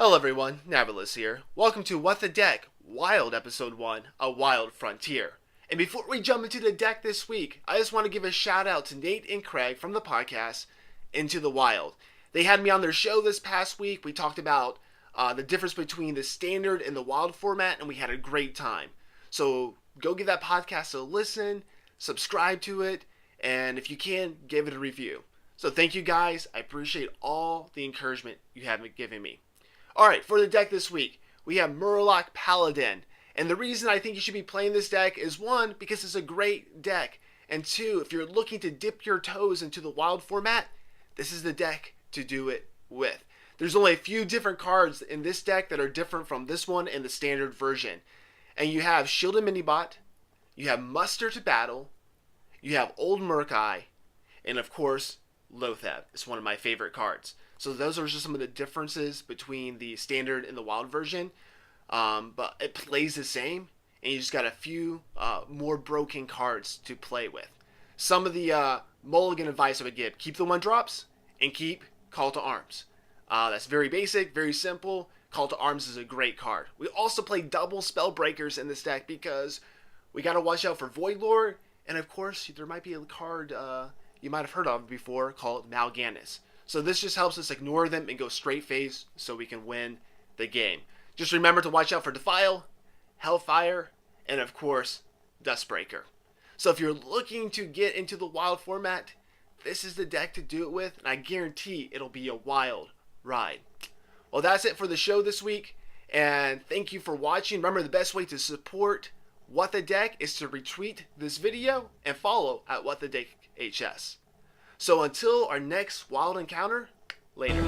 Hello everyone, Navilis here. Welcome to What the Deck, Wild Episode 1, A Wild Frontier. And before we jump into the deck this week, I just want to give a shout out to Nate and Craig from the podcast, Into the Wild. They had me on their show this past week. We talked about the difference between the standard and the wild format, and we had a great time. So go give that podcast a listen, subscribe to it, and if you can, give it a review. So thank you guys. I appreciate all the encouragement you have given me. Alright, for the deck this week, we have Murloc Paladin. And the reason I think you should be playing this deck is, one, because it's a great deck. And two, if you're looking to dip your toes into the wild format, this is the deck to do it with. There's only a few different cards in this deck that are different from this one in the standard version. And you have Shielded Minibot, you have Muster to Battle, you have Old Murk-Eye, and of course, Loatheb. It's one of my favorite cards. So those are just some of the differences between the standard and the wild version. But it plays the same, and you just got a few more broken cards to play with. Some of the mulligan advice I would give: keep the 1-drops and keep Call to Arms. That's very basic, very simple. Call to Arms is a great card. We also play double Spellbreakers in this deck because we got to watch out for Voidlord, and of course there might be a card you might have heard of before called Mal'Ganis. So this just helps us ignore them and go straight phase so we can win the game. Just remember to watch out for Defile, Hellfire, and of course, Dustbreaker. So if you're looking to get into the wild format, this is the deck to do it with, and I guarantee it'll be a wild ride. Well, that's it for the show this week, and thank you for watching. Remember, the best way to support What the Deck is to retweet this video and follow at What the Deck HS. So until our next wild encounter, later.